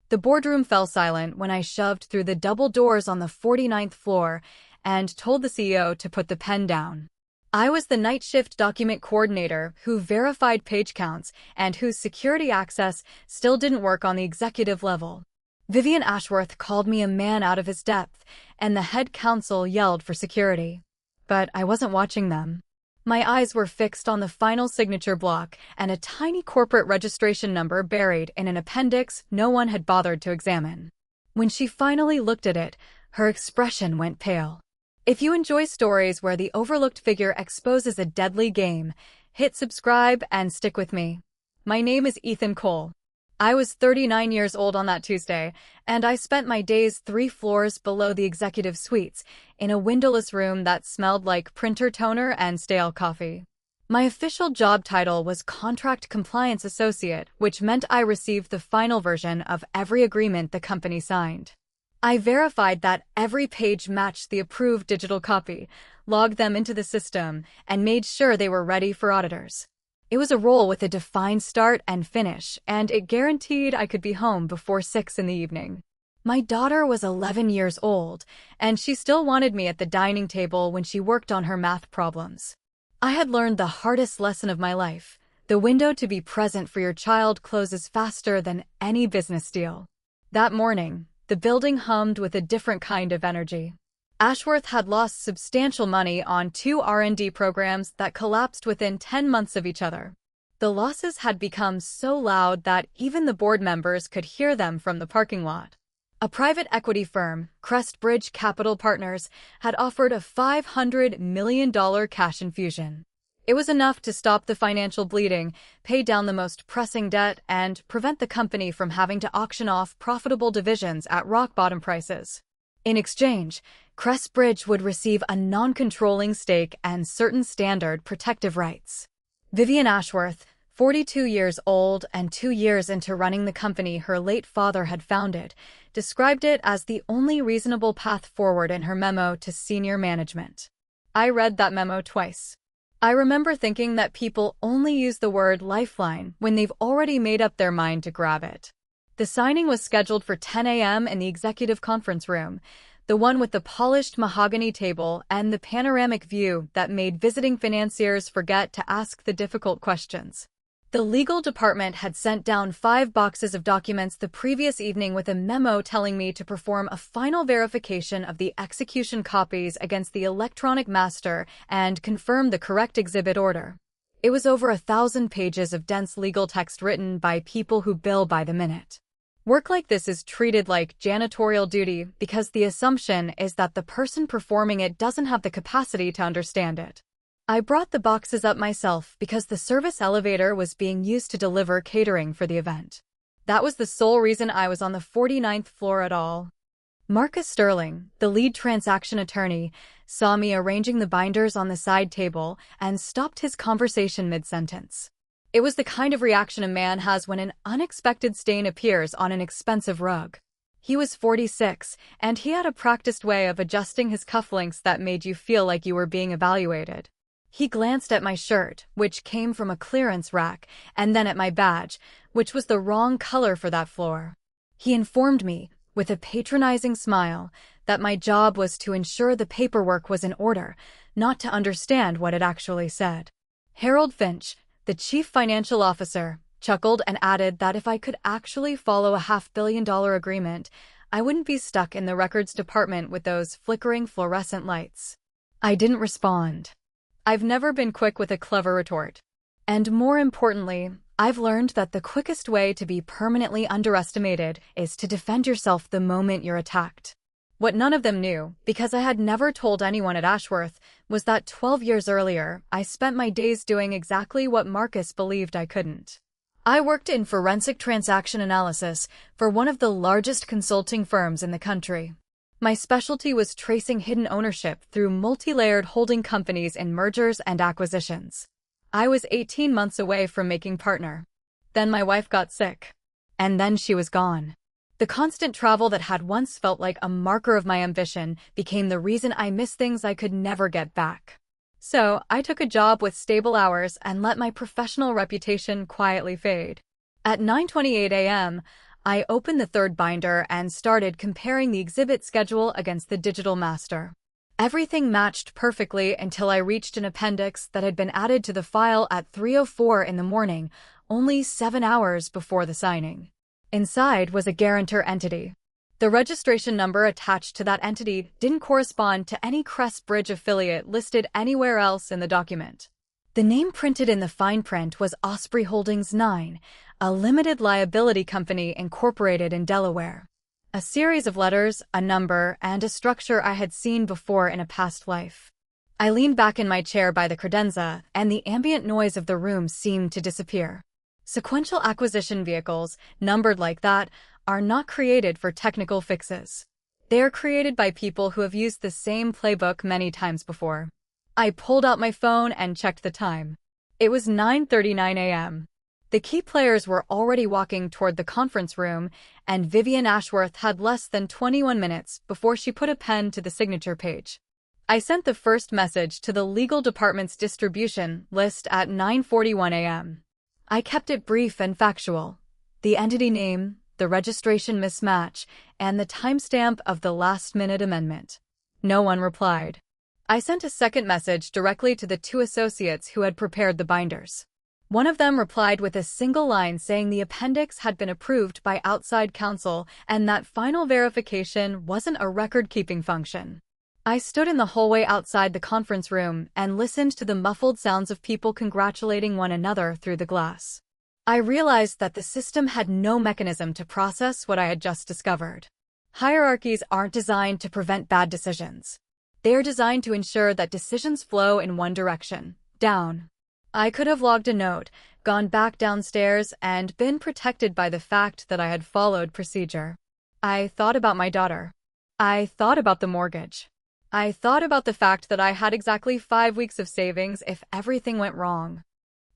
The boardroom fell silent when I shoved through the double doors on the 49th floor and told the CEO to put the pen down. I was the night shift document coordinator who verified page counts and whose security access still didn't work on the executive level. Vivian Ashworth called me a man out of his depth, and the head counsel yelled for security. But I wasn't watching them. My eyes were fixed on the final signature block and a tiny corporate registration number buried in an appendix no one had bothered to examine. When she finally looked at it, her expression went pale. If you enjoy stories where the overlooked figure exposes a deadly game, hit subscribe and stick with me. My name is Ethan Cole. I was 39 years old on that Tuesday, and I spent my days 3 floors below the executive suites, in a windowless room that smelled like printer toner and stale coffee. My official job title was Contract Compliance Associate, which meant I received the final version of every agreement the company signed. I verified that every page matched the approved digital copy, logged them into the system, and made sure they were ready for auditors. It was a role with a defined start and finish, and it guaranteed I could be home before 6 in the evening. My daughter was 11 years old, and she still wanted me at the dining table when she worked on her math problems. I had learned the hardest lesson of my life. The window to be present for your child closes faster than any business deal. That morning, the building hummed with a different kind of energy. Ashworth had lost substantial money on 2 R&D programs that collapsed within 10 months of each other. The losses had become so loud that even the board members could hear them from the parking lot. A private equity firm, Crestbridge Capital Partners, had offered a $500 million cash infusion. It was enough to stop the financial bleeding, pay down the most pressing debt, and prevent the company from having to auction off profitable divisions at rock-bottom prices. In exchange, Crestbridge would receive a non-controlling stake and certain standard protective rights. Vivian Ashworth, 42 years old and 2 years into running the company her late father had founded, described it as the only reasonable path forward in her memo to senior management. I read that memo twice. I remember thinking that people only use the word lifeline when they've already made up their mind to grab it. The signing was scheduled for 10 a.m. in the executive conference room, the one with the polished mahogany table and the panoramic view that made visiting financiers forget to ask the difficult questions. The legal department had sent down 5 boxes of documents the previous evening with a memo telling me to perform a final verification of the execution copies against the electronic master and confirm the correct exhibit order. It was over 1,000 pages of dense legal text written by people who bill by the minute. Work like this is treated like janitorial duty because the assumption is that the person performing it doesn't have the capacity to understand it. I brought the boxes up myself because the service elevator was being used to deliver catering for the event. That was the sole reason I was on the 49th floor at all. Marcus Sterling, the lead transaction attorney, saw me arranging the binders on the side table and stopped his conversation mid-sentence. It was the kind of reaction a man has when an unexpected stain appears on an expensive rug. He was 46, and he had a practiced way of adjusting his cufflinks that made you feel like you were being evaluated. He glanced at my shirt, which came from a clearance rack, and then at my badge, which was the wrong color for that floor. He informed me, with a patronizing smile, that my job was to ensure the paperwork was in order, not to understand what it actually said. Harold Finch, the chief financial officer, chuckled and added that if I could actually follow a $500 million agreement, I wouldn't be stuck in the records department with those flickering fluorescent lights. I didn't respond. I've never been quick with a clever retort. And more importantly, I've learned that the quickest way to be permanently underestimated is to defend yourself the moment you're attacked. What none of them knew, because I had never told anyone at Ashworth, was that 12 years earlier, I spent my days doing exactly what Marcus believed I couldn't. I worked in forensic transaction analysis for one of the largest consulting firms in the country. My specialty was tracing hidden ownership through multi-layered holding companies in mergers and acquisitions. I was 18 months away from making partner. Then my wife got sick. And then she was gone. The constant travel that had once felt like a marker of my ambition became the reason I missed things I could never get back. So, I took a job with stable hours and let my professional reputation quietly fade. At 9:28 a.m., I opened the third binder and started comparing the exhibit schedule against the digital master. Everything matched perfectly until I reached an appendix that had been added to the file at 3:04 in the morning, only 7 hours before the signing. Inside was a guarantor entity. The registration number attached to that entity didn't correspond to any Crestbridge affiliate listed anywhere else in the document. The name printed in the fine print was Osprey Holdings 9, a limited liability company incorporated in Delaware. A series of letters, a number, and a structure I had seen before in a past life. I leaned back in my chair by the credenza, and the ambient noise of the room seemed to disappear. Sequential acquisition vehicles, numbered like that, are not created for technical fixes. They are created by people who have used the same playbook many times before. I pulled out my phone and checked the time. It was 9:39 a.m. The key players were already walking toward the conference room, and Vivian Ashworth had less than 21 minutes before she put a pen to the signature page. I sent the first message to the legal department's distribution list at 9:41 a.m. I kept it brief and factual. The entity name, the registration mismatch, and the timestamp of the last-minute amendment. No one replied. I sent a second message directly to the two associates who had prepared the binders. One of them replied with a single line saying the appendix had been approved by outside counsel and that final verification wasn't a record-keeping function. I stood in the hallway outside the conference room and listened to the muffled sounds of people congratulating one another through the glass. I realized that the system had no mechanism to process what I had just discovered. Hierarchies aren't designed to prevent bad decisions. They are designed to ensure that decisions flow in one direction, down. I could have logged a note, gone back downstairs, and been protected by the fact that I had followed procedure. I thought about my daughter. I thought about the mortgage. I thought about the fact that I had exactly 5 weeks of savings if everything went wrong.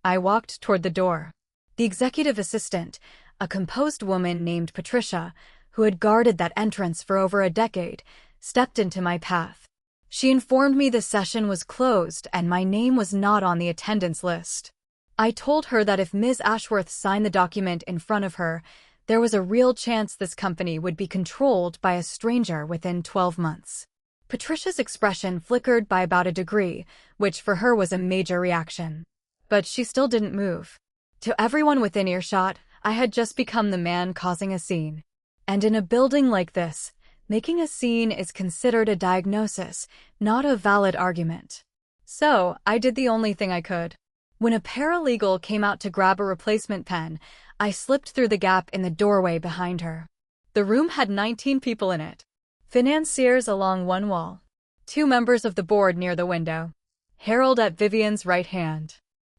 I walked toward the door. The executive assistant, a composed woman named Patricia, who had guarded that entrance for over a decade, stepped into my path. She informed me the session was closed and my name was not on the attendance list. I told her that if Ms. Ashworth signed the document in front of her, there was a real chance this company would be controlled by a stranger within 12 months. Patricia's expression flickered by about a degree, which for her was a major reaction. But she still didn't move. To everyone within earshot, I had just become the man causing a scene. And in a building like this, making a scene is considered a diagnosis, not a valid argument. So, I did the only thing I could. When a paralegal came out to grab a replacement pen, I slipped through the gap in the doorway behind her. The room had 19 people in it. Financiers along one wall. 2 members of the board near the window. Harold at Vivian's right hand.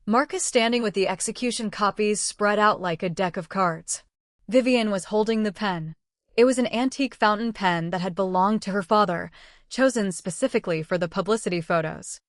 Marcus standing with the execution copies spread out like a deck of cards. Vivian was holding the pen. It was an antique fountain pen that had belonged to her father, chosen specifically for the publicity photos.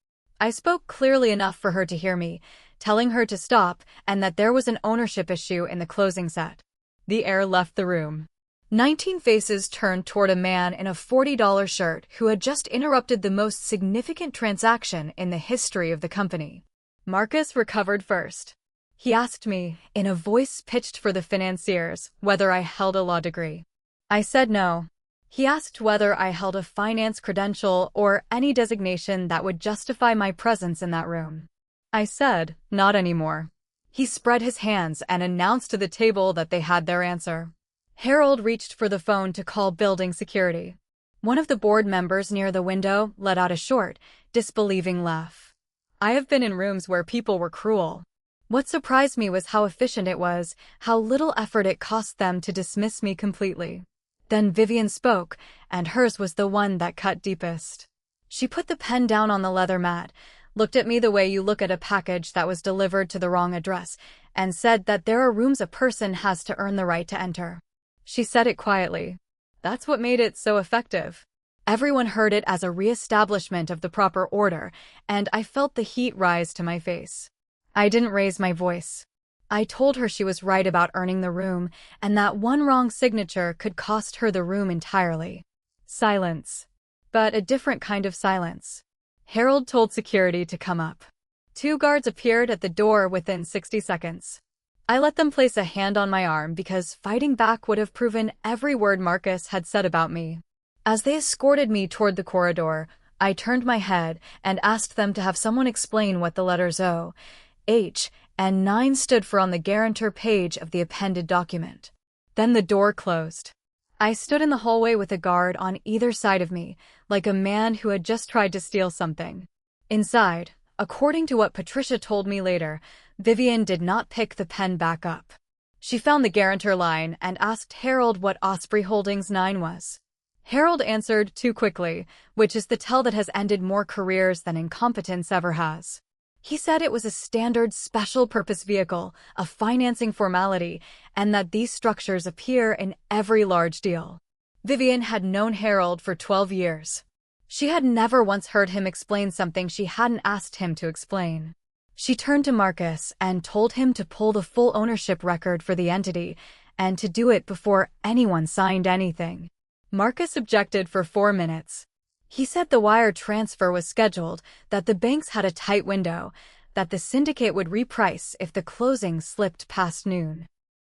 I spoke clearly enough for her to hear me, telling her to stop and that there was an ownership issue in the closing set. The air left the room. 19 faces turned toward a man in a $40 shirt who had just interrupted the most significant transaction in the history of the company. Marcus recovered first. He asked me, in a voice pitched for the financiers, whether I held a law degree. I said no. He asked whether I held a finance credential or any designation that would justify my presence in that room. I said, not anymore. He spread his hands and announced to the table that they had their answer. Harold reached for the phone to call building security. One of the board members near the window let out a short, disbelieving laugh. I have been in rooms where people were cruel. What surprised me was how efficient it was, how little effort it cost them to dismiss me completely. Then Vivian spoke, and hers was the one that cut deepest. She put the pen down on the leather mat, looked at me the way you look at a package that was delivered to the wrong address, and said that there are rooms a person has to earn the right to enter. She said it quietly. That's what made it so effective. Everyone heard it as a reestablishment of the proper order, and I felt the heat rise to my face. I didn't raise my voice. I told her she was right about earning the room, and that one wrong signature could cost her the room entirely. Silence. But a different kind of silence. Harold told security to come up. 2 guards appeared at the door within 60 seconds. I let them place a hand on my arm because fighting back would have proven every word Marcus had said about me. As they escorted me toward the corridor, I turned my head and asked them to have someone explain what the letters O, H, and 9 stood for on the guarantor page of the appended document. Then the door closed. I stood in the hallway with a guard on either side of me, like a man who had just tried to steal something. Inside, according to what Patricia told me later, Vivian did not pick the pen back up. She found the guarantor line and asked Harold what Osprey Holdings 9 was. Harold answered too quickly, which is the tell that has ended more careers than incompetence ever has. He said it was a standard special-purpose vehicle, a financing formality, and that these structures appear in every large deal. Vivian had known Harold for 12 years. She had never once heard him explain something she hadn't asked him to explain. She turned to Marcus and told him to pull the full ownership record for the entity, and to do it before anyone signed anything. Marcus objected for 4 minutes. He said the wire transfer was scheduled, that the banks had a tight window, that the syndicate would reprice if the closing slipped past noon.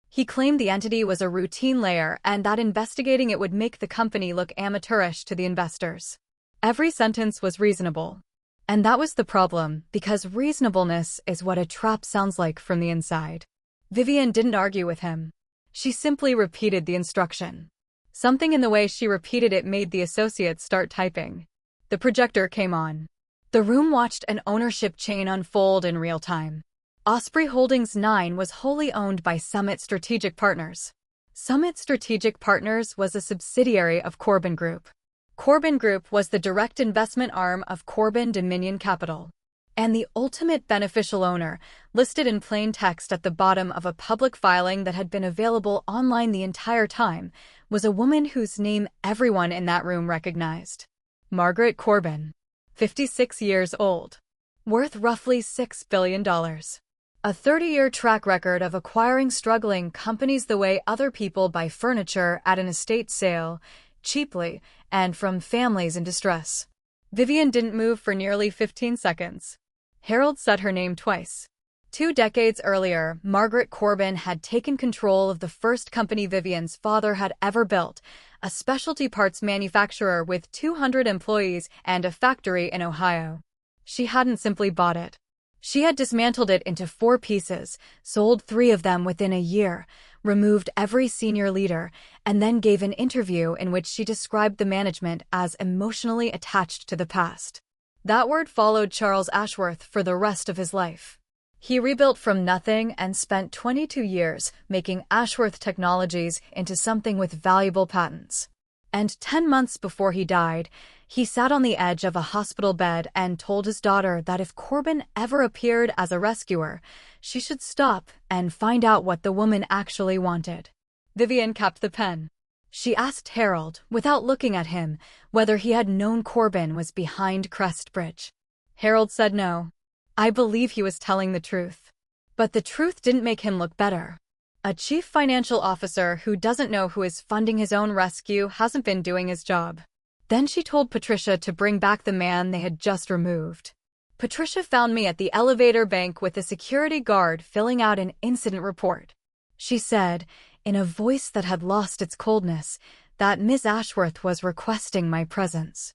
He claimed the entity was a routine layer and that investigating it would make the company look amateurish to the investors. Every sentence was reasonable. And that was the problem, because reasonableness is what a trap sounds like from the inside. Vivian didn't argue with him. She simply repeated the instruction. Something in the way she repeated it made the associates start typing. The projector came on. The room watched an ownership chain unfold in real time. Osprey Holdings 9 was wholly owned by Summit Strategic Partners. Summit Strategic Partners was a subsidiary of Corbin Group. Corbin Group was the direct investment arm of Corbin Dominion Capital. And the ultimate beneficial owner, listed in plain text at the bottom of a public filing that had been available online the entire time, was a woman whose name everyone in that room recognized. Margaret Corbin, 56 years old, worth roughly $6 billion. A 30-year track record of acquiring struggling companies the way other people buy furniture at an estate sale, cheaply, and from families in distress. Vivian didn't move for nearly 15 seconds. Harold said her name twice. 2 decades earlier, Margaret Corbin had taken control of the first company Vivian's father had ever built, a specialty parts manufacturer with 200 employees and a factory in Ohio. She hadn't simply bought it. She had dismantled it into 4 pieces, sold 3 of them within a year, removed every senior leader, and then gave an interview in which she described the management as emotionally attached to the past. That word followed Charles Ashworth for the rest of his life. He rebuilt from nothing and spent 22 years making Ashworth Technologies into something with valuable patents. And 10 months before he died, he sat on the edge of a hospital bed and told his daughter that if Corbin ever appeared as a rescuer, she should stop and find out what the woman actually wanted. Vivian capped the pen. She asked Harold, without looking at him, whether he had known Corbin was behind Crestbridge. Harold said no. I believe he was telling the truth. But the truth didn't make him look better. A chief financial officer who doesn't know who is funding his own rescue hasn't been doing his job. Then she told Patricia to bring back the man they had just removed. Patricia found me at the elevator bank with a security guard filling out an incident report. She said, in a voice that had lost its coldness, that Miss Ashworth was requesting my presence.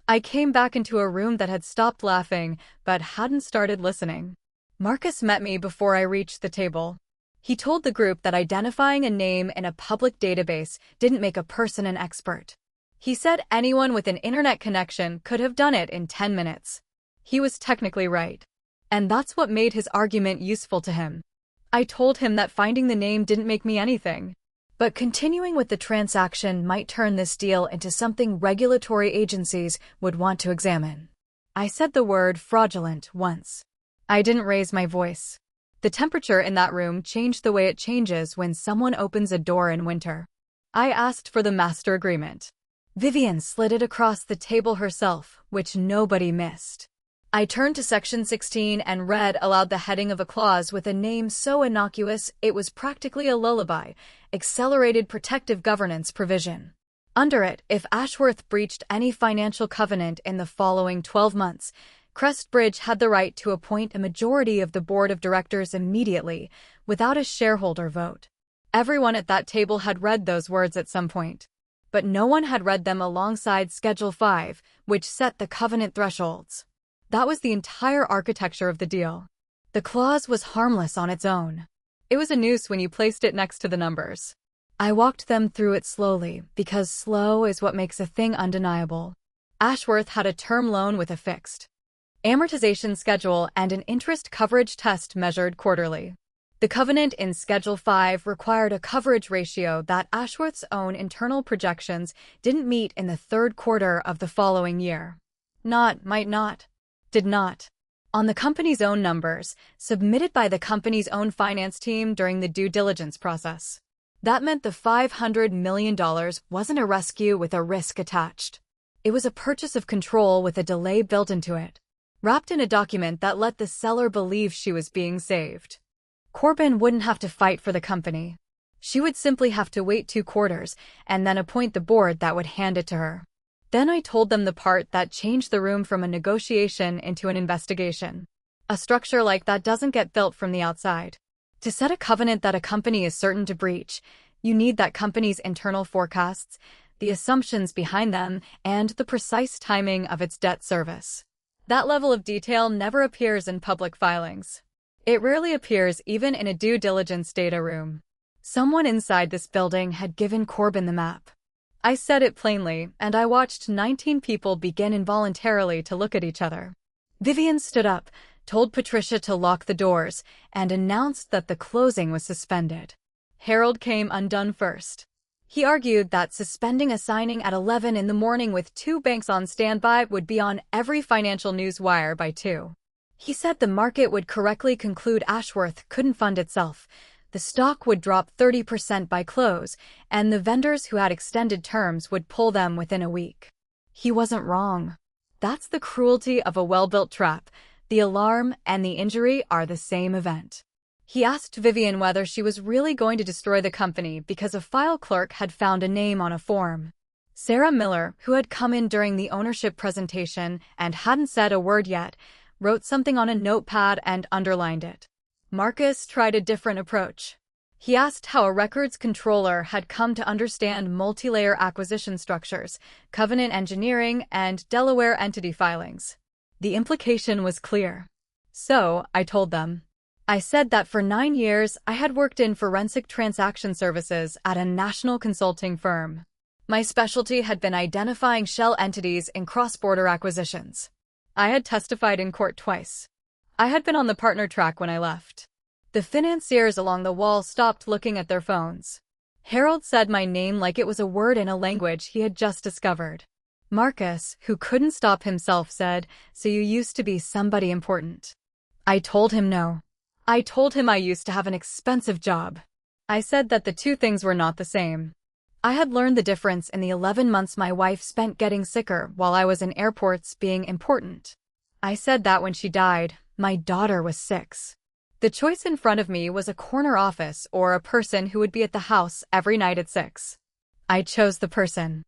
I came back into a room that had stopped laughing, but hadn't started listening. Marcus met me before I reached the table. He told the group that identifying a name in a public database didn't make a person an expert. He said anyone with an internet connection could have done it in 10 minutes. He was technically right. And that's what made his argument useful to him. I told him that finding the name didn't make me anything. But continuing with the transaction might turn this deal into something regulatory agencies would want to examine. I said the word fraudulent once. I didn't raise my voice. The temperature in that room changed the way it changes when someone opens a door in winter. I asked for the master agreement. Vivian slid it across the table herself, which nobody missed. I turned to Section 16 and read aloud the heading of a clause with a name so innocuous it was practically a lullaby, Accelerated Protective Governance Provision. Under it, if Ashworth breached any financial covenant in the following 12 months, Crestbridge had the right to appoint a majority of the board of directors immediately, without a shareholder vote. Everyone at that table had read those words at some point. But no one had read them alongside Schedule 5, which set the covenant thresholds. That was the entire architecture of the deal. The clause was harmless on its own. It was a noose when you placed it next to the numbers. I walked them through it slowly, because slow is what makes a thing undeniable. Ashworth had a term loan with a fixed amortization schedule and an interest coverage test measured quarterly. The covenant in Schedule 5 required a coverage ratio that Ashworth's own internal projections didn't meet in the third quarter of the following year. Might not, did not. On the company's own numbers, submitted by the company's own finance team during the due diligence process. That meant the $500 million wasn't a rescue with a risk attached. It was a purchase of control with a delay built into it, wrapped in a document that let the seller believe she was being saved. Corbin wouldn't have to fight for the company. She would simply have to wait 2 quarters and then appoint the board that would hand it to her. Then I told them the part that changed the room from a negotiation into an investigation. A structure like that doesn't get built from the outside. To set a covenant that a company is certain to breach, you need that company's internal forecasts, the assumptions behind them, and the precise timing of its debt service. That level of detail never appears in public filings. It rarely appears even in a due diligence data room. Someone inside this building had given Corbin the map. I said it plainly, and I watched 19 people begin involuntarily to look at each other. Vivian stood up, told Patricia to lock the doors, and announced that the closing was suspended. Harold came undone first. He argued that suspending a signing at 11 in the morning with 2 banks on standby would be on every financial news wire by 2. He said the market would correctly conclude Ashworth couldn't fund itself, the stock would drop 30% by close, and the vendors who had extended terms would pull them within a week. He wasn't wrong. That's the cruelty of a well-built trap. The alarm and the injury are the same event. He asked Vivian whether she was really going to destroy the company because a file clerk had found a name on a form. Sarah Miller, who had come in during the ownership presentation and hadn't said a word yet, wrote something on a notepad and underlined it. Marcus tried a different approach. He asked how a records controller had come to understand multi-layer acquisition structures, covenant engineering, and Delaware entity filings. The implication was clear. So, I told them. I said that for 9 years I had worked in forensic transaction services at a national consulting firm. My specialty had been identifying shell entities in cross-border acquisitions. I had testified in court twice. I had been on the partner track when I left. The financiers along the wall stopped looking at their phones. Harold said my name like it was a word in a language he had just discovered. Marcus, who couldn't stop himself, said, "So you used to be somebody important." I told him no. I told him I used to have an expensive job. I said that the two things were not the same. I had learned the difference in the 11 months my wife spent getting sicker while I was in airports being important. I said that when she died, my daughter was 6. The choice in front of me was a corner office or a person who would be at the house every night at 6. I chose the person.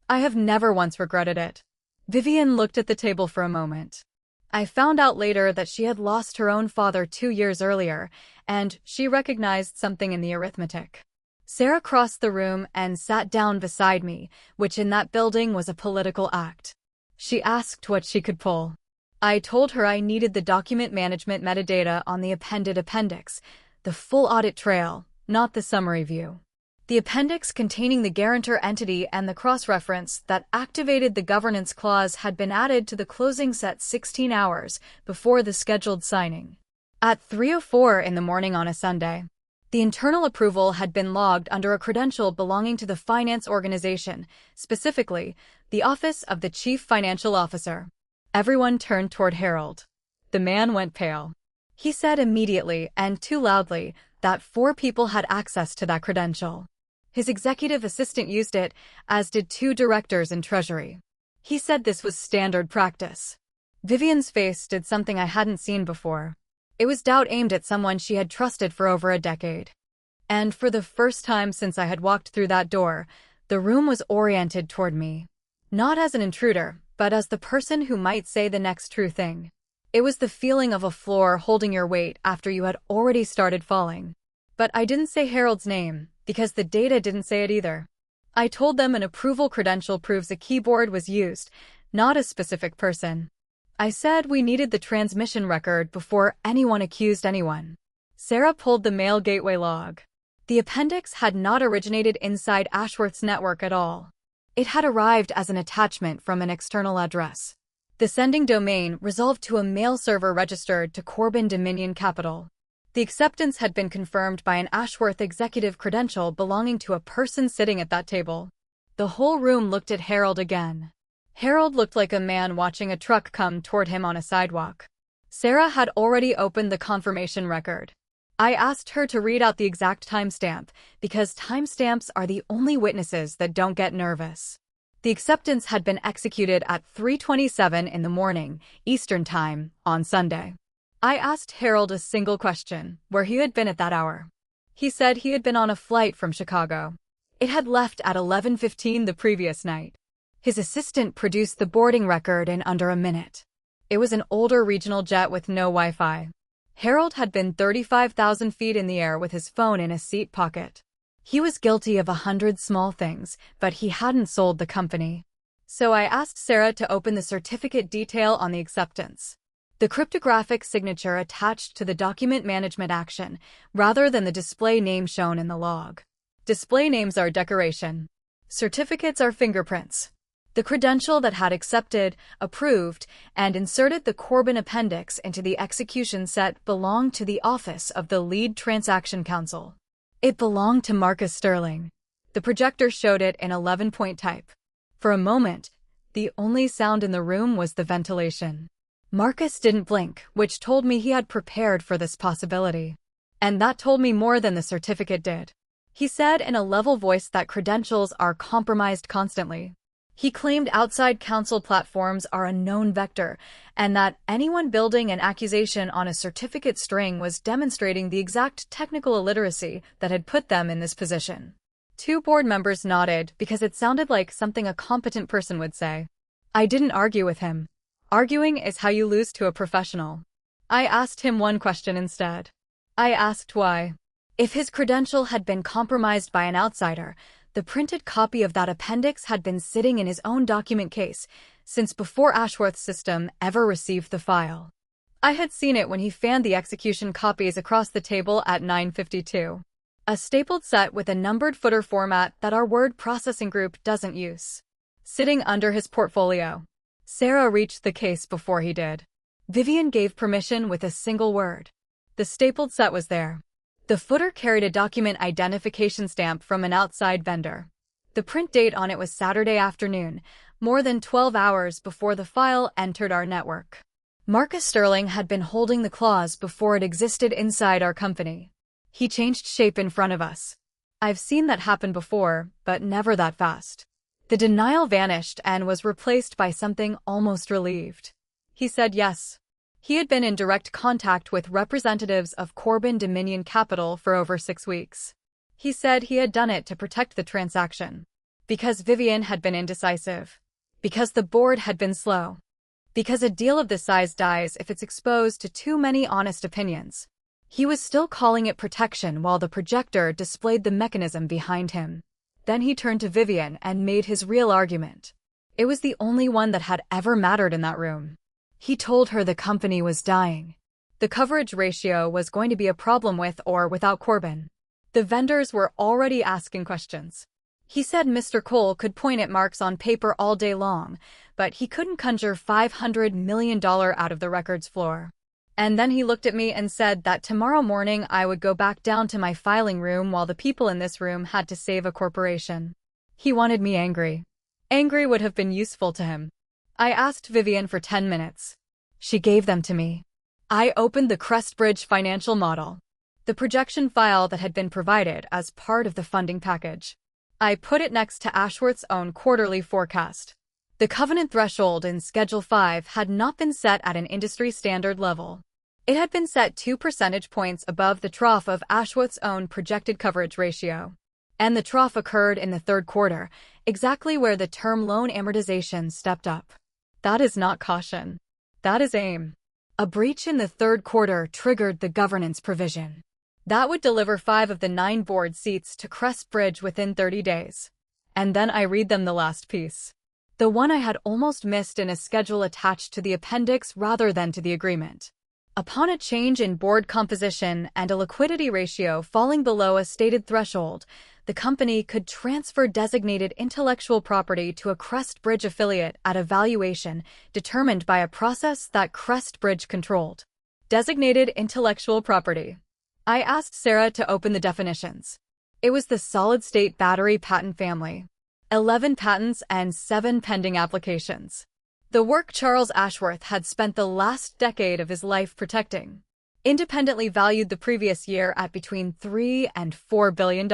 I have never once regretted it. Vivian looked at the table for a moment. I found out later that she had lost her own father 2 years earlier, and she recognized something in the arithmetic. Sarah crossed the room and sat down beside me, which in that building was a political act. She asked what she could pull. I told her I needed the document management metadata on the appended appendix, the full audit trail, not the summary view. The appendix containing the guarantor entity and the cross-reference that activated the governance clause had been added to the closing set 16 hours before the scheduled signing. At 3:04 in the morning on a Sunday, the internal approval had been logged under a credential belonging to the finance organization, specifically, the Office of the Chief Financial Officer. Everyone turned toward Harold. The man went pale. He said immediately, and too loudly, that 4 people had access to that credential. His executive assistant used it, as did 2 directors in Treasury. He said this was standard practice. Vivian's face did something I hadn't seen before. It was doubt aimed at someone she had trusted for over a decade. And for the first time since I had walked through that door, the room was oriented toward me. Not as an intruder, but as the person who might say the next true thing. It was the feeling of a floor holding your weight after you had already started falling. But I didn't say Harold's name, because the data didn't say it either. I told them an approval credential proves a keyboard was used, not a specific person. I said we needed the transmission record before anyone accused anyone. Sarah pulled the mail gateway log. The appendix had not originated inside Ashworth's network at all. It had arrived as an attachment from an external address. The sending domain resolved to a mail server registered to Corbin Dominion Capital. The acceptance had been confirmed by an Ashworth executive credential belonging to a person sitting at that table. The whole room looked at Harold again. Harold looked like a man watching a truck come toward him on a sidewalk. Sarah had already opened the confirmation record. I asked her to read out the exact timestamp, because timestamps are the only witnesses that don't get nervous. The acceptance had been executed at 3:27 in the morning, Eastern Time, on Sunday. I asked Harold a single question, where he had been at that hour. He said he had been on a flight from Chicago. It had left at 11:15 the previous night. His assistant produced the boarding record in under a minute. It was an older regional jet with no Wi-Fi. Harold had been 35,000 feet in the air with his phone in a seat pocket. He was guilty of 100 small things, but he hadn't sold the company. So I asked Sarah to open the certificate detail on the acceptance. The cryptographic signature attached to the document management action, rather than the display name shown in the log. Display names are decoration. Certificates are fingerprints. The credential that had accepted, approved, and inserted the Corbin appendix into the execution set belonged to the office of the lead transaction counsel. It belonged to Marcus Sterling. The projector showed it in 11-point type. For a moment, the only sound in the room was the ventilation. Marcus didn't blink, which told me he had prepared for this possibility. And that told me more than the certificate did. He said in a level voice that credentials are compromised constantly. He claimed outside counsel platforms are a known vector, and that anyone building an accusation on a certificate string was demonstrating the exact technical illiteracy that had put them in this position. Two board members nodded because it sounded like something a competent person would say. I didn't argue with him. Arguing is how you lose to a professional. I asked him one question instead. I asked why. If his credential had been compromised by an outsider, the printed copy of that appendix had been sitting in his own document case since before Ashworth's system ever received the file. I had seen it when he fanned the execution copies across the table at 9:52. A stapled set with a numbered footer format that our word processing group doesn't use. Sitting under his portfolio. Sarah reached the case before he did. Vivian gave permission with a single word. The stapled set was there. The footer carried a document identification stamp from an outside vendor. The print date on it was Saturday afternoon, more than 12 hours before the file entered our network. Marcus Sterling had been holding the clause before it existed inside our company. He changed shape in front of us. I've seen that happen before, but never that fast. The denial vanished and was replaced by something almost relieved. He said yes. He had been in direct contact with representatives of Corbin Dominion Capital for over 6 weeks. He said he had done it to protect the transaction. Because Vivian had been indecisive. Because the board had been slow. Because a deal of this size dies if it's exposed to too many honest opinions. He was still calling it protection while the projector displayed the mechanism behind him. Then he turned to Vivian and made his real argument. It was the only one that had ever mattered in that room. He told her the company was dying. The coverage ratio was going to be a problem with or without Corbin. The vendors were already asking questions. He said Mr. Cole could point at marks on paper all day long, but he couldn't conjure $500 million out of the records floor. And then he looked at me and said that tomorrow morning I would go back down to my filing room while the people in this room had to save a corporation. He wanted me angry. Angry would have been useful to him. I asked Vivian for 10 minutes. She gave them to me. I opened the Crestbridge financial model, the projection file that had been provided as part of the funding package. I put it next to Ashworth's own quarterly forecast. The covenant threshold in Schedule 5 had not been set at an industry standard level. It had been set 2 percentage points above the trough of Ashworth's own projected coverage ratio. And the trough occurred in the third quarter, exactly where the term loan amortization stepped up. That is not caution. That is aim. A breach in the third quarter triggered the governance provision. That would deliver 5 of the 9 board seats to Crest Bridge within 30 days. And then I read them the last piece. The one I had almost missed in a schedule attached to the appendix rather than to the agreement. Upon a change in board composition and a liquidity ratio falling below a stated threshold, the company could transfer designated intellectual property to a Crest Bridge affiliate at a valuation determined by a process that Crest Bridge controlled. Designated intellectual property. I asked Sarah to open the definitions. It was the solid-state battery patent family. 11 patents and 7 pending applications. The work Charles Ashworth had spent the last decade of his life protecting. Independently valued the previous year at between $3 and $4 billion.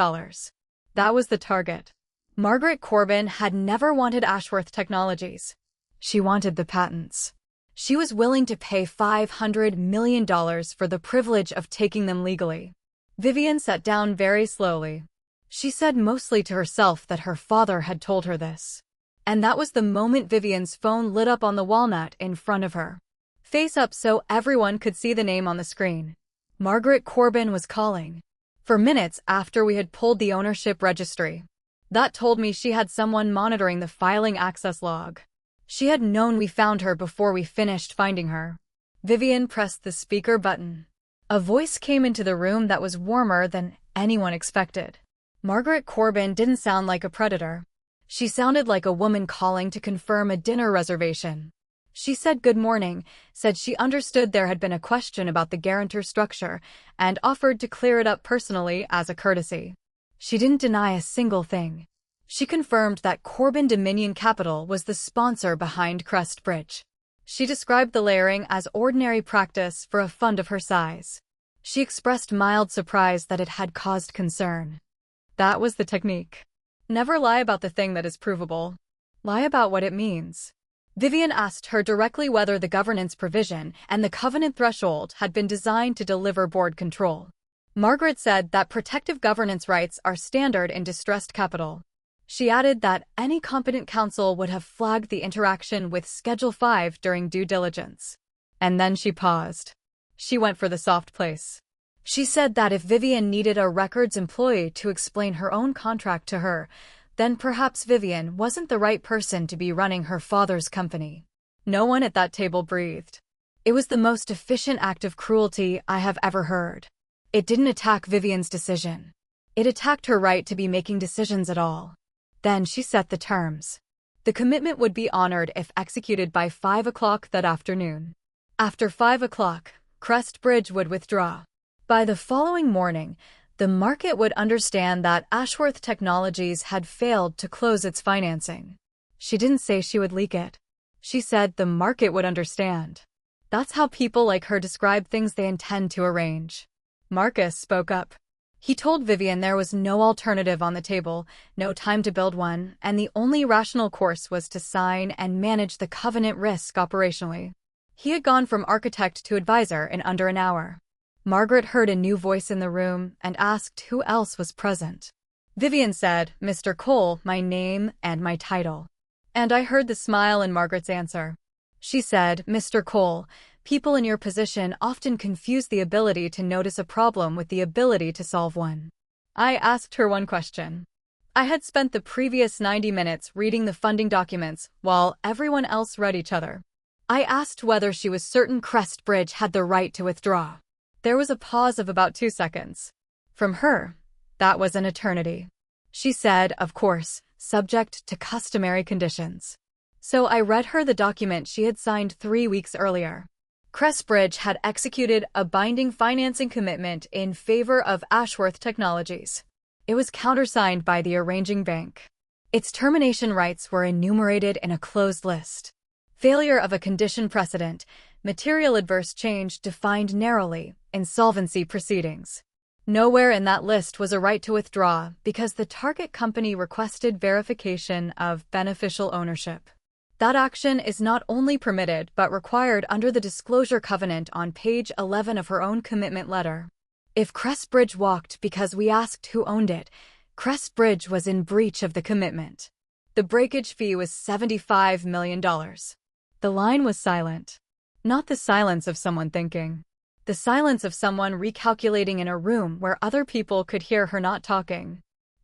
That was the target. Margaret Corbin had never wanted Ashworth Technologies. She wanted the patents. She was willing to pay $500 million for the privilege of taking them legally. Vivian sat down very slowly. She said mostly to herself that her father had told her this. And that was the moment Vivian's phone lit up on the walnut in front of her. Face up so everyone could see the name on the screen. Margaret Corbin was calling. For minutes after we had pulled the ownership registry. That told me she had someone monitoring the filing access log. She had known we found her before we finished finding her. Vivian pressed the speaker button. A voice came into the room that was warmer than anyone expected. Margaret Corbin didn't sound like a predator. She sounded like a woman calling to confirm a dinner reservation. She said good morning, said she understood there had been a question about the guarantor structure, and offered to clear it up personally as a courtesy. She didn't deny a single thing. She confirmed that Corbin Dominion Capital was the sponsor behind Crest Bridge. She described the layering as ordinary practice for a fund of her size. She expressed mild surprise that it had caused concern. That was the technique. Never lie about the thing that is provable. Lie about what it means. Vivian asked her directly whether the governance provision and the covenant threshold had been designed to deliver board control. Margaret said that protective governance rights are standard in distressed capital. She added that any competent counsel would have flagged the interaction with Schedule 5 during due diligence. And then she paused. She went for the soft place. She said that if Vivian needed a records employee to explain her own contract to her, then perhaps Vivian wasn't the right person to be running her father's company. No one at that table breathed. It was the most efficient act of cruelty I have ever heard. It didn't attack Vivian's decision. It attacked her right to be making decisions at all. Then she set the terms. The commitment would be honored if executed by 5 o'clock that afternoon. After 5 o'clock, Crest Bridge would withdraw. By the following morning, the market would understand that Ashworth Technologies had failed to close its financing. She didn't say she would leak it. She said the market would understand. That's how people like her describe things they intend to arrange. Marcus spoke up. He told Vivian there was no alternative on the table, no time to build one, and the only rational course was to sign and manage the covenant risk operationally. He had gone from architect to advisor in under an hour. Margaret heard a new voice in the room and asked who else was present. Vivian said, "Mr. Cole, my name and my title." And I heard the smile in Margaret's answer. She said, "Mr. Cole, people in your position often confuse the ability to notice a problem with the ability to solve one." I asked her one question. I had spent the previous 90 minutes reading the funding documents while everyone else read each other. I asked whether she was certain Crest Bridge had the right to withdraw. There was a pause of about 2 seconds. From her, that was an eternity. She said, of course, subject to customary conditions. So I read her the document she had signed 3 weeks earlier. Crest Bridge had executed a binding financing commitment in favor of Ashworth Technologies. It was countersigned by the arranging bank. Its termination rights were enumerated in a closed list. Failure of a condition precedent, material adverse change defined narrowly, insolvency proceedings. Nowhere in that list was a right to withdraw because the target company requested verification of beneficial ownership. That action is not only permitted but required under the disclosure covenant on page 11 of her own commitment letter. If Crest Bridge walked because we asked who owned it, Crest Bridge was in breach of the commitment. The breakage fee was $75 million. The line was silent. Not the silence of someone thinking. The silence of someone recalculating in a room where other people could hear her not talking.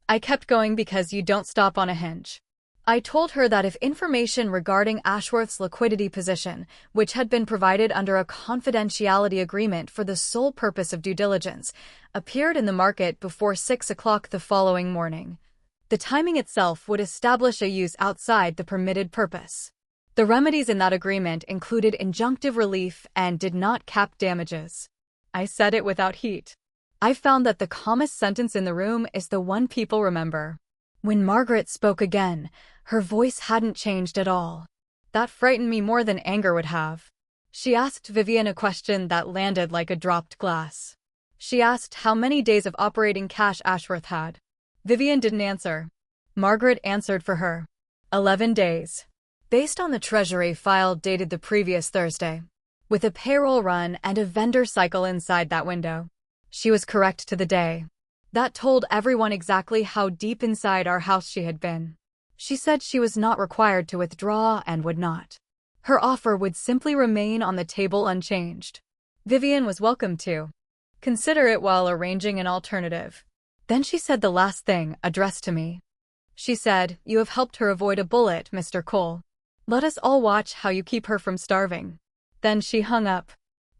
I kept going because you don't stop on a hinge. I told her that if information regarding Ashworth's liquidity position, which had been provided under a confidentiality agreement for the sole purpose of due diligence, appeared in the market before 6 o'clock the following morning, the timing itself would establish a use outside the permitted purpose. The remedies in that agreement included injunctive relief and did not cap damages. I said it without heat. I found that the calmest sentence in the room is the one people remember. When Margaret spoke again, her voice hadn't changed at all. That frightened me more than anger would have. She asked Vivian a question that landed like a dropped glass. She asked how many days of operating cash Ashworth had. Vivian didn't answer. Margaret answered for her. 11 days. Based on the Treasury file dated the previous Thursday, with a payroll run and a vendor cycle inside that window. She was correct to the day. That told everyone exactly how deep inside our house she had been. She said she was not required to withdraw and would not. Her offer would simply remain on the table unchanged. Vivian was welcome to consider it while arranging an alternative. Then she said the last thing, addressed to me. She said, "You have helped her avoid a bullet, Mr. Cole. Let us all watch how you keep her from starving." Then she hung up.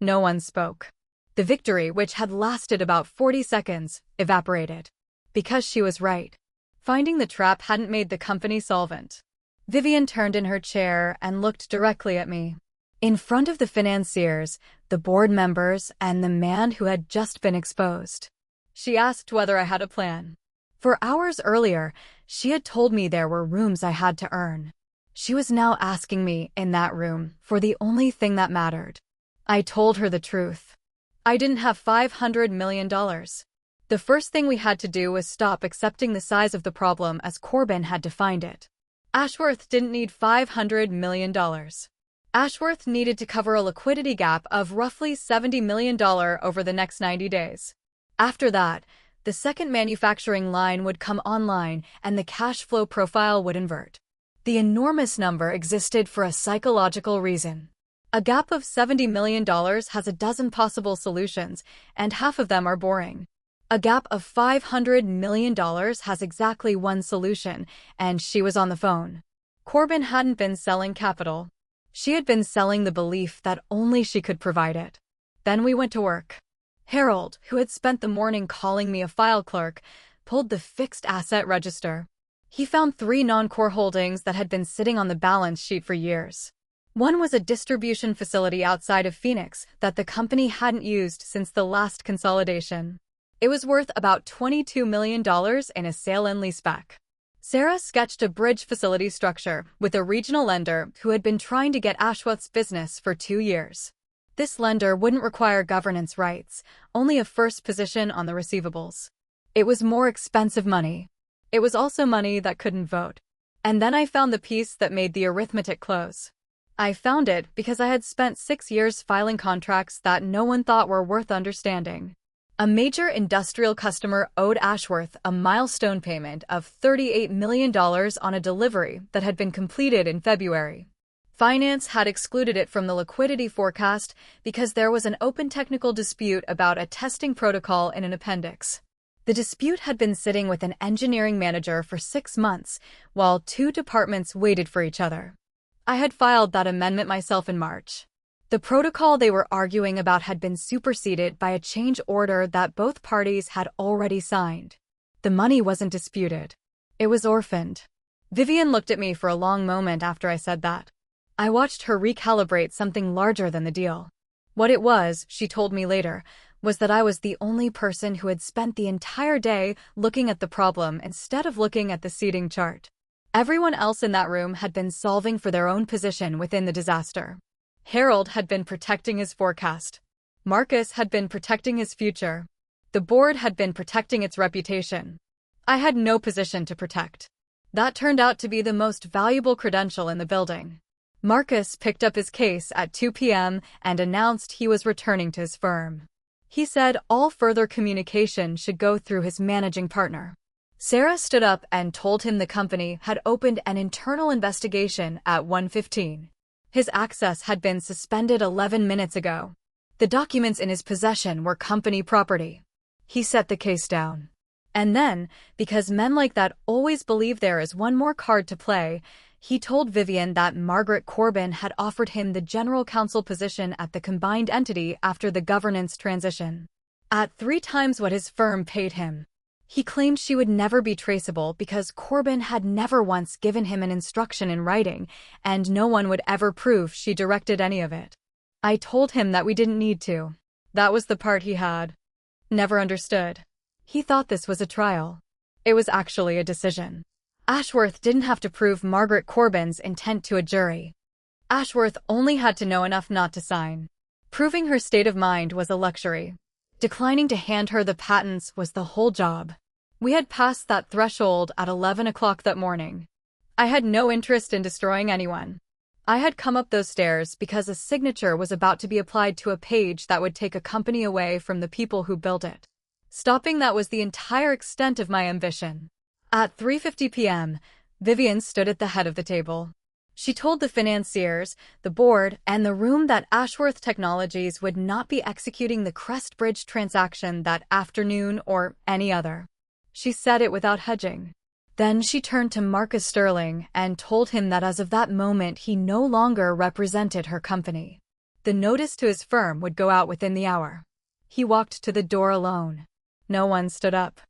No one spoke. The victory, which had lasted about 40 seconds, evaporated. Because she was right. Finding the trap hadn't made the company solvent. Vivian turned in her chair and looked directly at me. In front of the financiers, the board members, and the man who had just been exposed. She asked whether I had a plan. For hours earlier, she had told me there were rooms I had to earn. She was now asking me, in that room, for the only thing that mattered. I told her the truth. I didn't have $500 million. The first thing we had to do was stop accepting the size of the problem as Corbin had defined it. Ashworth didn't need $500 million. Ashworth needed to cover a liquidity gap of roughly $70 million over the next 90 days. After that, the second manufacturing line would come online and the cash flow profile would invert. The enormous number existed for a psychological reason. A gap of $70 million has a dozen possible solutions, and half of them are boring. A gap of $500 million has exactly one solution, and she was on the phone. Corbin hadn't been selling capital. She had been selling the belief that only she could provide it. Then we went to work. Harold, who had spent the morning calling me a file clerk, pulled the fixed asset register. He found 3 non-core holdings that had been sitting on the balance sheet for years. One was a distribution facility outside of Phoenix that the company hadn't used since the last consolidation. It was worth about $22 million in a sale and leaseback. Sarah sketched a bridge facility structure with a regional lender who had been trying to get Ashworth's business for 2 years. This lender wouldn't require governance rights, only a first position on the receivables. It was more expensive money. It was also money that couldn't vote. And then I found the piece that made the arithmetic close. I found it because I had spent 6 years filing contracts that no one thought were worth understanding. A major industrial customer owed Ashworth a milestone payment of $38 million on a delivery that had been completed in February. Finance had excluded it from the liquidity forecast because there was an open technical dispute about a testing protocol in an appendix. The dispute had been sitting with an engineering manager for 6 months, while 2 departments waited for each other. I had filed that amendment myself in March. The protocol they were arguing about had been superseded by a change order that both parties had already signed. The money wasn't disputed. It was orphaned. Vivian looked at me for a long moment after I said that. I watched her recalibrate something larger than the deal. What it was, she told me later, was that I was the only person who had spent the entire day looking at the problem instead of looking at the seating chart. Everyone else in that room had been solving for their own position within the disaster. Harold had been protecting his forecast. Marcus had been protecting his future. The board had been protecting its reputation. I had no position to protect. That turned out to be the most valuable credential in the building. Marcus picked up his case at 2 p.m. and announced he was returning to his firm. He said all further communication should go through his managing partner. Sarah stood up and told him the company had opened an internal investigation at 1:15. His access had been suspended 11 minutes ago. The documents in his possession were company property. He set the case down. And then, because men like that always believe there is one more card to play, he told Vivian that Margaret Corbin had offered him the general counsel position at the combined entity after the governance transition, at 3 times what his firm paid him. He claimed she would never be traceable because Corbin had never once given him an instruction in writing, and no one would ever prove she directed any of it. I told him that we didn't need to. That was the part he had never understood. He thought this was a trial. It was actually a decision. Ashworth didn't have to prove Margaret Corbin's intent to a jury. Ashworth only had to know enough not to sign. Proving her state of mind was a luxury. Declining to hand her the patents was the whole job. We had passed that threshold at 11 o'clock that morning. I had no interest in destroying anyone. I had come up those stairs because a signature was about to be applied to a page that would take a company away from the people who built it. Stopping that was the entire extent of my ambition. At 3:50 p.m., Vivian stood at the head of the table. She told the financiers, the board, and the room that Ashworth Technologies would not be executing the Crestbridge transaction that afternoon or any other. She said it without hedging. Then she turned to Marcus Sterling and told him that as of that moment he no longer represented her company. The notice to his firm would go out within the hour. He walked to the door alone. No one stood up.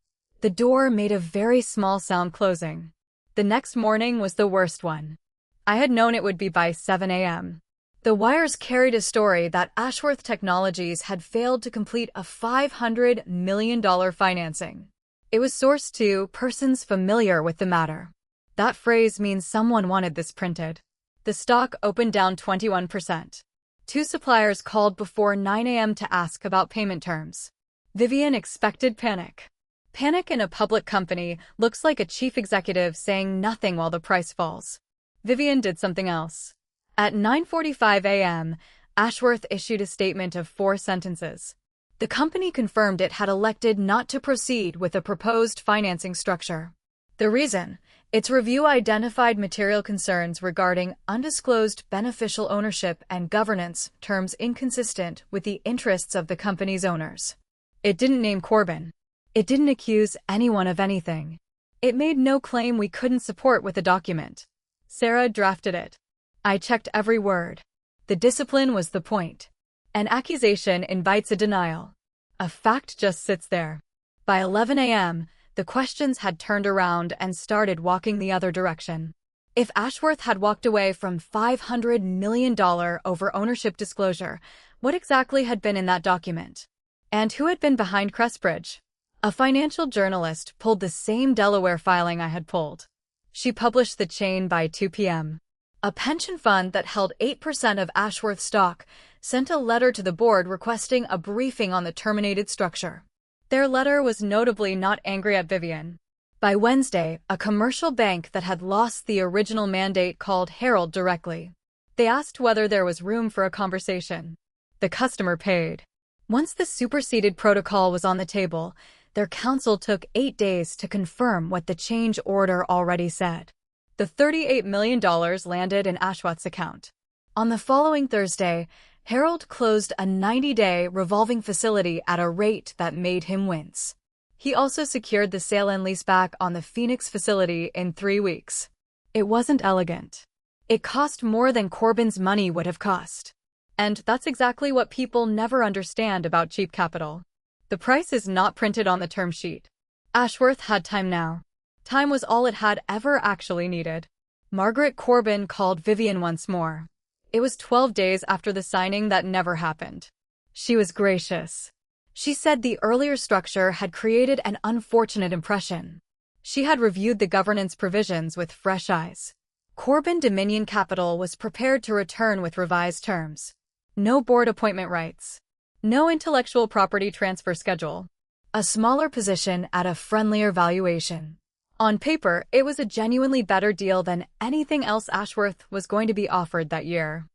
The door made a very small sound closing. The next morning was the worst one. I had known it would be by 7 a.m. The wires carried a story that Ashworth Technologies had failed to complete a $500 million financing. It was sourced to persons familiar with the matter. That phrase means someone wanted this printed. The stock opened down 21%. 2 suppliers called before 9 a.m. to ask about payment terms. Vivian expected panic. Panic in a public company looks like a chief executive saying nothing while the price falls. Vivian did something else. At 9:45 a.m., Ashworth issued a statement of 4 sentences. The company confirmed it had elected not to proceed with the proposed financing structure. The reason? Its review identified material concerns regarding undisclosed beneficial ownership and governance terms inconsistent with the interests of the company's owners. It didn't name Corbin. It didn't accuse anyone of anything. It made no claim we couldn't support with the document. Sarah drafted it. I checked every word. The discipline was the point. An accusation invites a denial. A fact just sits there. By 11 a.m., the questions had turned around and started walking the other direction. If Ashworth had walked away from $500 million over ownership disclosure, what exactly had been in that document? And who had been behind Crestbridge? A financial journalist pulled the same Delaware filing I had pulled. She published the chain by 2 p.m. A pension fund that held 8% of Ashworth stock sent a letter to the board requesting a briefing on the terminated structure. Their letter was notably not angry at Vivian. By Wednesday, a commercial bank that had lost the original mandate called Herald directly. They asked whether there was room for a conversation. The customer paid. Once the superseded protocol was on the table, their counsel took 8 days to confirm what the change order already said. The $38 million landed in Ashworth's account. On the following Thursday, Herald closed a 90-day revolving facility at a rate that made him wince. He also secured the sale and leaseback on the Phoenix facility in 3 weeks. It wasn't elegant. It cost more than Corbin's money would have cost. And that's exactly what people never understand about cheap capital. The price is not printed on the term sheet. Ashworth had time now. Time was all it had ever actually needed. Margaret Corbin called Vivian once more. It was 12 days after the signing that never happened. She was gracious. She said the earlier structure had created an unfortunate impression. She had reviewed the governance provisions with fresh eyes. Corbin Dominion Capital was prepared to return with revised terms. No board appointment rights. No intellectual property transfer schedule. A smaller position at a friendlier valuation. On paper, it was a genuinely better deal than anything else Ashworth was going to be offered that year.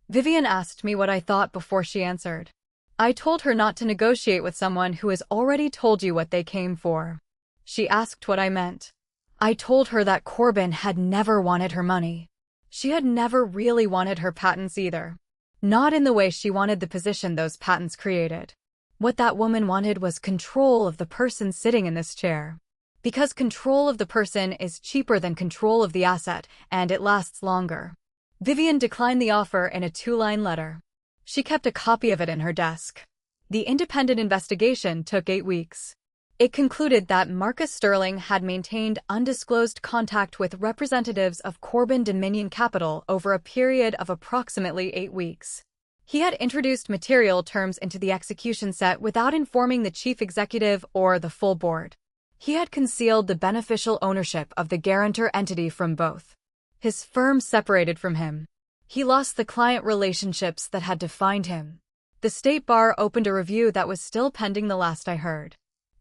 Vivian asked me what I thought before she answered. I told her not to negotiate with someone who has already told you what they came for. She asked what I meant. I told her that Corbin had never wanted her money. She had never really wanted her patents either. Not in the way she wanted the position those patents created. What that woman wanted was control of the person sitting in this chair. Because control of the person is cheaper than control of the asset, and it lasts longer. Vivian declined the offer in a 2-line letter. She kept a copy of it in her desk. The independent investigation took 8 weeks. It concluded that Marcus Sterling had maintained undisclosed contact with representatives of Corbin Dominion Capital over a period of approximately 8 weeks. He had introduced material terms into the execution set without informing the chief executive or the full board. He had concealed the beneficial ownership of the guarantor entity from both. His firm separated from him. He lost the client relationships that had defined him. The State Bar opened a review that was still pending the last I heard.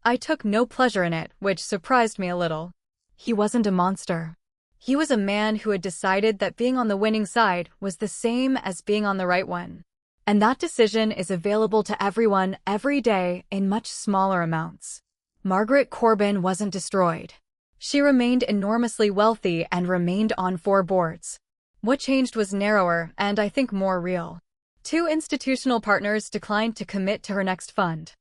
I took no pleasure in it, which surprised me a little. He wasn't a monster. He was a man who had decided that being on the winning side was the same as being on the right one. And that decision is available to everyone every day in much smaller amounts. Margaret Corbin wasn't destroyed. She remained enormously wealthy and remained on 4 boards. What changed was narrower and I think more real. 2 institutional partners declined to commit to her next fund.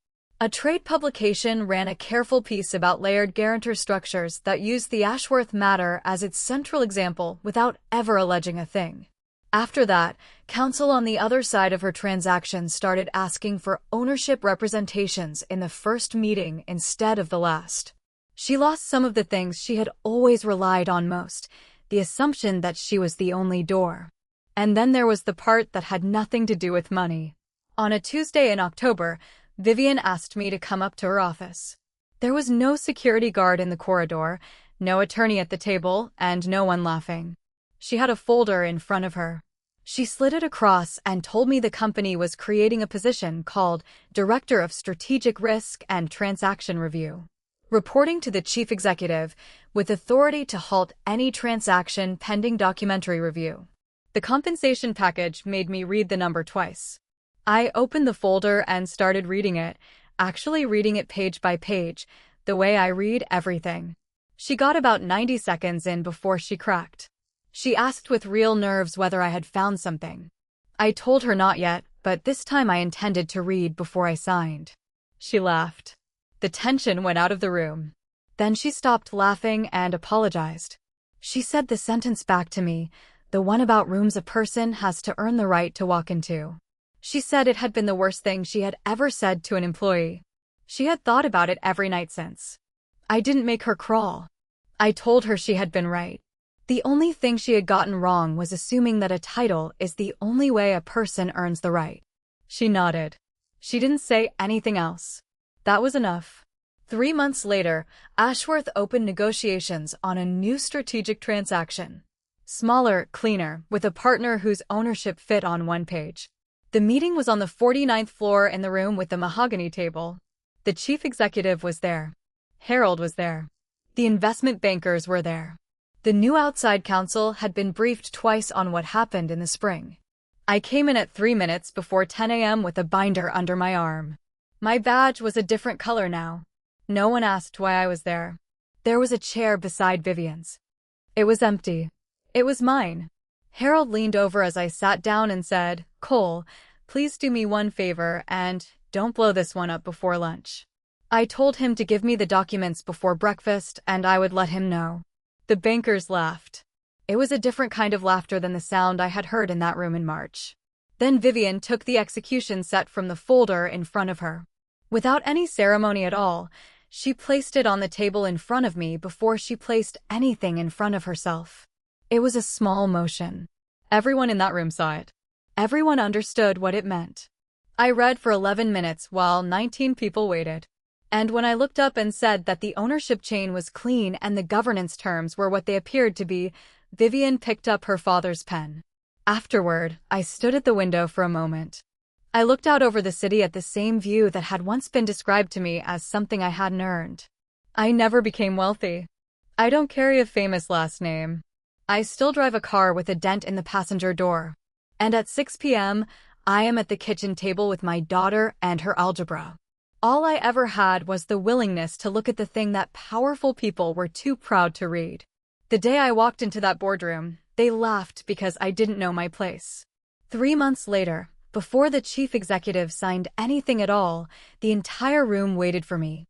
A trade publication ran a careful piece about layered guarantor structures that used the Ashworth matter as its central example without ever alleging a thing. After that, counsel on the other side of her transaction started asking for ownership representations in the first meeting instead of the last. She lost some of the things she had always relied on most, the assumption that she was the only door. And then there was the part that had nothing to do with money. On a Tuesday in October, Vivian asked me to come up to her office. There was no security guard in the corridor, no attorney at the table, and no one laughing. She had a folder in front of her. She slid it across and told me the company was creating a position called Director of Strategic Risk and Transaction Review, reporting to the chief executive, with authority to halt any transaction pending documentary review. The compensation package made me read the number twice. I opened the folder and started reading it, actually reading it page by page, the way I read everything. She got about 90 seconds in before she cracked. She asked with real nerves whether I had found something. I told her not yet, but this time I intended to read before I signed. She laughed. The tension went out of the room. Then she stopped laughing and apologized. She said the sentence back to me, the one about rooms a person has to earn the right to walk into. She said it had been the worst thing she had ever said to an employee. She had thought about it every night since. I didn't make her crawl. I told her she had been right. The only thing she had gotten wrong was assuming that a title is the only way a person earns the right. She nodded. She didn't say anything else. That was enough. 3 months later, Ashworth opened negotiations on a new strategic transaction. Smaller, cleaner, with a partner whose ownership fit on one page. The meeting was on the 49th floor in the room with the mahogany table. The chief executive was there. Harold was there. The investment bankers were there. The new outside counsel had been briefed twice on what happened in the spring. I came in at 3 minutes before 10 a.m. with a binder under my arm. My badge was a different color now. No one asked why I was there. There was a chair beside Vivian's. It was empty. It was mine. Harold leaned over as I sat down and said, "Cole, please do me one favor and don't blow this one up before lunch." I told him to give me the documents before breakfast and I would let him know. The bankers laughed. It was a different kind of laughter than the sound I had heard in that room in March. Then Vivian took the execution set from the folder in front of her. Without any ceremony at all, she placed it on the table in front of me before she placed anything in front of herself. It was a small motion. Everyone in that room saw it. Everyone understood what it meant. I read for 11 minutes while 19 people waited. And when I looked up and said that the ownership chain was clean and the governance terms were what they appeared to be, Vivian picked up her father's pen. Afterward, I stood at the window for a moment. I looked out over the city at the same view that had once been described to me as something I hadn't earned. I never became wealthy. I don't carry a famous last name. I still drive a car with a dent in the passenger door. And at 6 p.m., I am at the kitchen table with my daughter and her algebra. All I ever had was the willingness to look at the thing that powerful people were too proud to read. The day I walked into that boardroom, they laughed because I didn't know my place. 3 months later, Before the chief executive signed anything at all, the entire room waited for me.